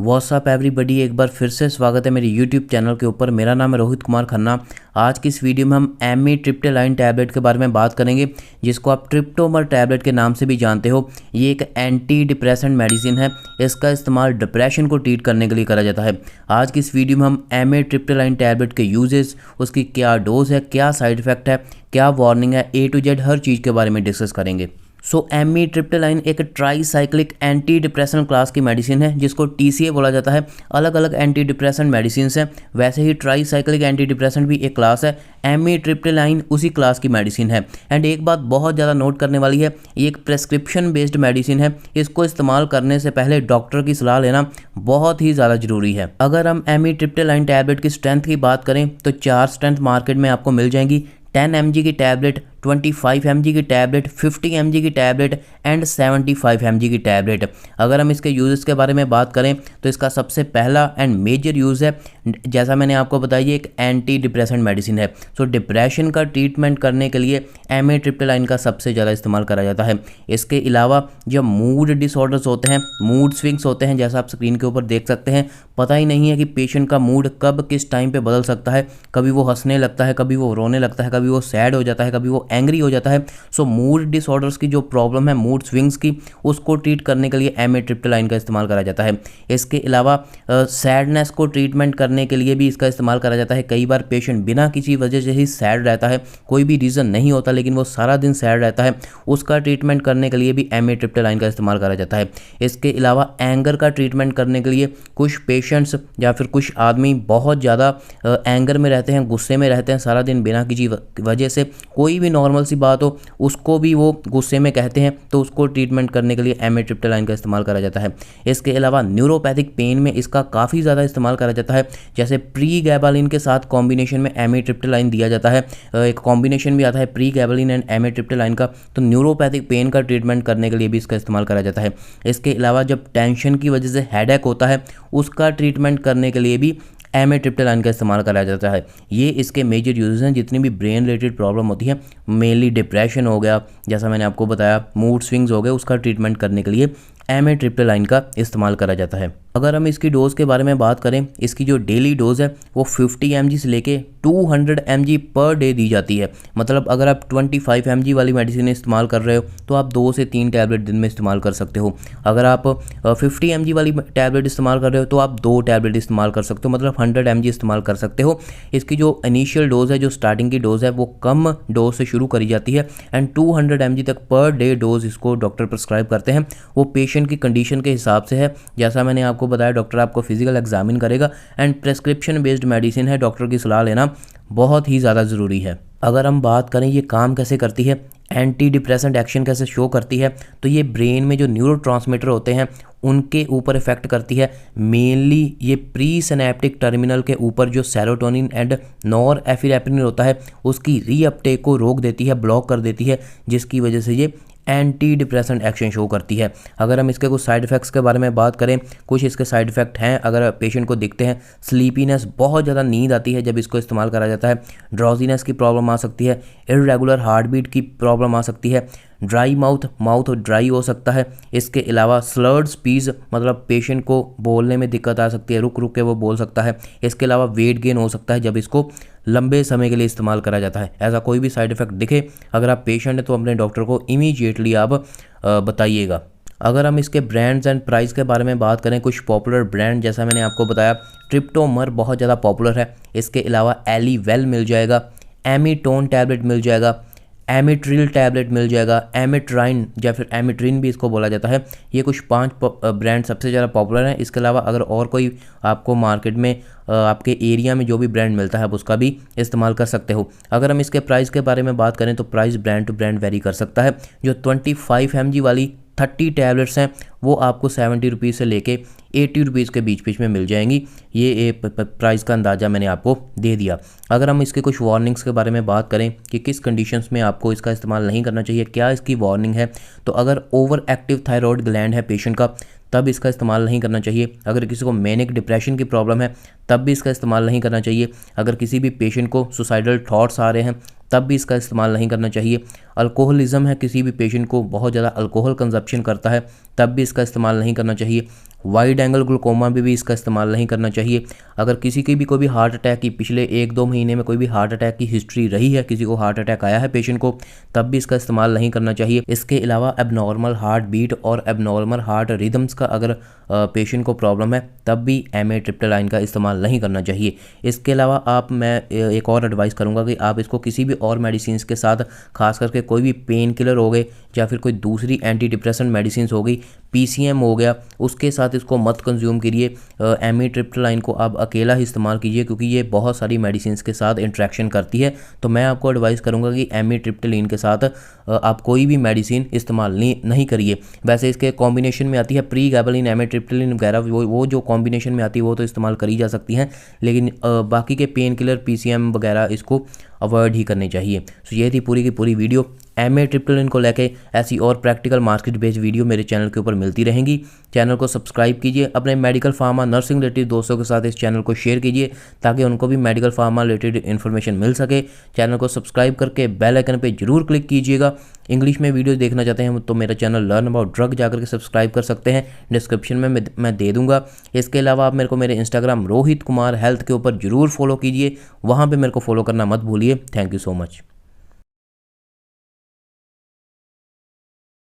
WhatsApp everybody, एक बार फिर से स्वागत है मेरे यूट्यूब चैनल के ऊपर। मेरा नाम है रोहित कुमार खन्ना। आज की इस वीडियो में हम एमिट्रिप्टिलाइन टैबलेट के बारे में बात करेंगे, जिसको आप ट्रिप्टोमर टैबलेट के नाम से भी जानते हो। ये एक एंटी डिप्रेसेंट मेडिसिन है। इसका इस्तेमाल डिप्रेशन को ट्रीट करने के लिए करा जाता है। आज की इस वीडियो में हम एमिट्रिप्टिलाइन टैबलेट के यूजेस, उसकी क्या डोज है, क्या साइड इफेक्ट है, क्या वार्निंग है, A to Z हर चीज़ के बारे में डिस्कस करेंगे। एमिट्रिप्टिलाइन एक ट्राईसाइक्लिक एंटी डिप्रेसेंट क्लास की मेडिसिन है, जिसको TCA बोला जाता है। अलग अलग एंटी डिप्रेसेंट मेडिसिन हैं, वैसे ही ट्राईसाइक्लिक एंटी डिप्रेसेंट भी एक क्लास है। एमिट्रिप्टिलाइन उसी क्लास की मेडिसिन है। एंड एक बात बहुत ज़्यादा नोट करने वाली है, ये एक प्रेस्क्रिप्शन बेस्ड मेडिसिन है। इसको इस्तेमाल करने से पहले डॉक्टर की सलाह लेना बहुत ही ज़्यादा जरूरी है। अगर हम एमिट्रिप्टिलाइन टैबलेट की स्ट्रेंथ की बात करें तो 4 स्ट्रेंथ मार्केट में आपको मिल जाएंगी। 10 mg की टैबलेट, 25 mg की टैबलेट, 50 mg की टैबलेट एंड 75 mg की टैबलेट। अगर हम इसके यूज़ के बारे में बात करें तो इसका सबसे पहला एंड मेजर यूज़ है, जैसा मैंने आपको बताया, एक एंटी डिप्रेसेंट मेडिसिन है। डिप्रेशन का ट्रीटमेंट करने के लिए एमिट्रिप्टिलाइन का सबसे ज़्यादा इस्तेमाल करा जाता है। इसके अलावा जब मूड डिसऑर्डर्स होते हैं, मूड स्विंग्स होते हैं, जैसा आप स्क्रीन के ऊपर देख सकते हैं, पता ही नहीं है कि पेशेंट का मूड कब किस टाइम पे बदल सकता है। कभी वो हंसने लगता है, कभी वो रोने लगता है, कभी वो सैड हो जाता है, कभी वो एंग्री हो जाता है। मूड डिसऑर्डर्स की जो प्रॉब्लम है, मूड स्विंग्स की, उसको ट्रीट करने के लिए एमिट्रिप्टिलाइन का इस्तेमाल करा जाता है। इसके अलावा सैडनेस को ट्रीटमेंट करने के लिए भी इसका इस्तेमाल करा जाता है। कई बार पेशेंट बिना किसी वजह से ही सैड रहता है, कोई भी रीज़न नहीं होता, लेकिन वो सारा दिन सैड रहता है, उसका ट्रीटमेंट करने के लिए भी एमिट्रिप्टिलाइन का इस्तेमाल करा जाता है। इसके अलावा एंगर का ट्रीटमेंट करने के लिए कुछ पेशेंट्स या फिर कुछ आदमी बहुत ज़्यादा एंगर में रहते हैं, गुस्से में रहते हैं सारा दिन बिना किसी वजह से, कोई भी नॉर्मल सी बात हो उसको भी वो गुस्से में कहते हैं, तो उसको ट्रीटमेंट करने के लिए एमिट्रिप्टिलाइन का इस्तेमाल करा जाता है। इसके अलावा न्यूरोपैथिक पेन में इसका काफ़ी ज़्यादा इस्तेमाल करा जाता है। जैसे प्रीगैबालिन के साथ कॉम्बिनेशन में एमिट्रिप्टिलाइन दिया जाता है। एक कॉम्बिनेशन भी आता है प्रीगैबालिन एंड एमिट्रिप्टिलाइन का, तो न्यूरोपैथिक पेन का ट्रीटमेंट करने के लिए भी इसका इस्तेमाल करा जाता है। इसके अलावा जब टेंशन की वजह से हेडेक होता है, उसका ट्रीटमेंट करने के लिए भी एमिट्रिप्टिलाइन का इस्तेमाल करा जाता है। ये इसके मेजर यूजेस हैं। जितनी भी ब्रेन रिलेटेड प्रॉब्लम होती है, मेनली डिप्रेशन हो गया, जैसा मैंने आपको बताया, मूड स्विंग्स हो गए, उसका ट्रीटमेंट करने के लिए एमिट्रिप्टिलाइन का इस्तेमाल करा जाता है। अगर हम इसकी डोज़ के बारे में बात करें, इसकी जो डेली डोज़ है वो 50 mg से लेके 200 mg पर डे दी जाती है। मतलब अगर आप 25 mg वाली मेडिसिन इस्तेमाल कर रहे हो तो आप 2 से 3 टैबलेट दिन में इस्तेमाल कर सकते हो। अगर आप 50 mg वाली टैबलेट इस्तेमाल कर रहे हो तो आप 2 टैबलेट इस्तेमाल कर सकते हो, मतलब 100 mg इस्तेमाल कर सकते हो। इसकी जो इनिशियल डोज़ है, जो स्टार्टिंग की डोज़ है, वो कम डोज से शुरू करी जाती है एंड 200 mg तक पर डे डोज इसको डॉक्टर प्रिस्क्राइब करते हैं। वो पेशेंट की कंडीशन के हिसाब से है। जैसा मैंने आपको बताया, डॉक्टर आपको फिजिकल एग्जामिन करेगा एंड प्रेस्क्रिप्शन बेस्ड मेडिसिन है, डॉक्टर की सलाह लेना बहुत ही ज़्यादा ज़रूरी है। अगर हम बात करें ये काम कैसे करती है, एंटी डिप्रेसेंट एक्शन कैसे शो करती है, तो ये ब्रेन में जो न्यूरोट्रांसमीटर होते हैं उनके ऊपर इफेक्ट करती है। मेनली ये प्री सिनेप्टिक टर्मिनल के ऊपर जो सेरोटोनिन एंड नॉरएपिनेफ्रिन होता है, उसकी रीअपटेक को रोक देती है, ब्लॉक कर देती है, जिसकी वजह से ये एंटी डिप्रेसेंट एक्शन शो करती है। अगर हम इसके कुछ साइड इफ़ेक्ट्स के बारे में बात करें, कुछ इसके साइड इफ़ेक्ट हैं अगर पेशेंट को दिखते हैं। स्लीपीनेस, बहुत ज़्यादा नींद आती है जब इसको इस्तेमाल करा जाता है। ड्रॉजीनेस की प्रॉब्लम आ सकती है। इर्रेगुलर हार्ट बीट की प्रॉब्लम आ सकती है। ड्राई माउथ ड्राई हो सकता है। इसके अलावा स्लर्ड स्पीच, मतलब पेशेंट को बोलने में दिक्कत आ सकती है, रुक रुक के वो बोल सकता है। इसके अलावा वेट गेन हो सकता है जब इसको लंबे समय के लिए इस्तेमाल करा जाता है। ऐसा कोई भी साइड इफ़ेक्ट दिखे, अगर आप पेशेंट हैं तो अपने डॉक्टर को इमीडिएटली आप बताइएगा। अगर हम इसके ब्रांड्स एंड प्राइस के बारे में बात करें, कुछ पॉपुलर ब्रांड, जैसा मैंने आपको बताया, ट्रिप्टोमर बहुत ज़्यादा पॉपुलर है। इसके अलावा एलीवेल मिल जाएगा, एमीटोन टैबलेट मिल जाएगा, एमिट्रिल टैबलेट मिल जाएगा, एमिट्राइन या फिर एमिट्रिन भी इसको बोला जाता है। ये कुछ 5 ब्रांड सबसे ज़्यादा पॉपुलर हैं। इसके अलावा अगर और कोई आपको मार्केट में आपके एरिया में जो भी ब्रांड मिलता है आप उसका भी इस्तेमाल कर सकते हो। अगर हम इसके प्राइस के बारे में बात करें तो price brand to brand vary कर सकता है। जो 25 mg वाली 30 टैबलेट्स हैं वो आपको 70 रुपीज़ से लेके 80 रुपीज़ के बीच बीच में मिल जाएंगी। ये प्राइस का अंदाज़ा मैंने आपको दे दिया। अगर हम इसके कुछ वार्निंग्स के बारे में बात करें कि किस कंडीशंस में आपको इसका इस्तेमाल नहीं करना चाहिए, क्या इसकी वार्निंग है, तो अगर ओवर एक्टिव थायराइड ग्लैंड है पेशेंट का तब इसका इस्तेमाल नहीं करना चाहिए। अगर किसी को मैनिक डिप्रेशन की प्रॉब्लम है तब भी इसका इस्तेमाल नहीं करना चाहिए। अगर किसी भी पेशेंट को सुसाइडल थॉट्स आ रहे हैं तब भी इसका इस्तेमाल नहीं करना चाहिए। अल्कोहलिज्म है, किसी भी पेशेंट को बहुत ज़्यादा अल्कोहल कंजप्शन करता है, तब भी इसका इस्तेमाल नहीं करना चाहिए। वाइड एंगल ग्लूकोमा में भी इसका इस्तेमाल नहीं करना चाहिए। अगर किसी की भी कोई भी हार्ट अटैक की पिछले 1-2 महीने में कोई भी हार्ट अटैक की हिस्ट्री रही है, किसी को हार्ट अटैक आया है पेशेंट को, तब भी इसका इस्तेमाल नहीं करना चाहिए। इसके अलावा एबनॉर्मल हार्ट बीट और एबनॉर्मल हार्ट रिदम्स का अगर पेशेंट को प्रॉब्लम है, तब भी एमिट्रिप्टालाइन का इस्तेमाल नहीं करना चाहिए। इसके अलावा मैं एक और एडवाइस करूँगा कि आप इसको किसी भी और मेडिसिन के साथ, खास करके कोई भी पेन किलर हो गए या फिर कोई दूसरी एंटी डिप्रेशन मेडिसिन हो गई, PCM हो गया, उसके साथ इसको मत कंज्यूम करिए। एमिट्रिप्टालाइन को आप अकेला ही इस्तेमाल कीजिए, क्योंकि ये बहुत सारी मेडिसिन के साथ इंट्रैक्शन करती है। तो मैं आपको एडवाइस करूंगा कि एमिट्रिप्टालाइन के साथ आप कोई भी मेडिसिन इस्तेमाल नहीं करिए। वैसे इसके कॉम्बिनेशन में आती है प्रीगैबलिन, एमिट्रिप्टालाइन वगैरह, वो जो कॉम्बिनेशन में आती है वो तो इस्तेमाल करी जा सकती हैं, लेकिन बाकी के पेन किलर, PCM वगैरह इसको अवॉइड ही करनी चाहिए। तो ये थी पूरी की पूरी वीडियो। एमिट्रिप्टालाइन को लेके ऐसी और प्रैक्टिकल मार्केट बेस्ड वीडियो मेरे चैनल के ऊपर मिलती रहेंगी। चैनल को सब्सक्राइब कीजिए, अपने मेडिकल फार्मा नर्सिंग रिलेटेड दोस्तों के साथ इस चैनल को शेयर कीजिए ताकि उनको भी मेडिकल फार्मा रिलेटेड इन्फॉर्मेशन मिल सके। चैनल को सब्सक्राइब करके बेल आइकन पे जरूर क्लिक कीजिएगा। इंग्लिश में वीडियो देखना चाहते हैं तो मेरा चैनल लर्न अबाउट ड्रग जाकर के सब्सक्राइब कर सकते हैं, डिस्क्रिप्शन में मैं दे दूंगा। इसके अलावा आप मेरे को मेरे इंस्टाग्राम रोहित कुमार हेल्थ के ऊपर जरूर फॉलो कीजिए, वहाँ पर मेरे को फॉलो करना मत भूलिए। Thank you so much.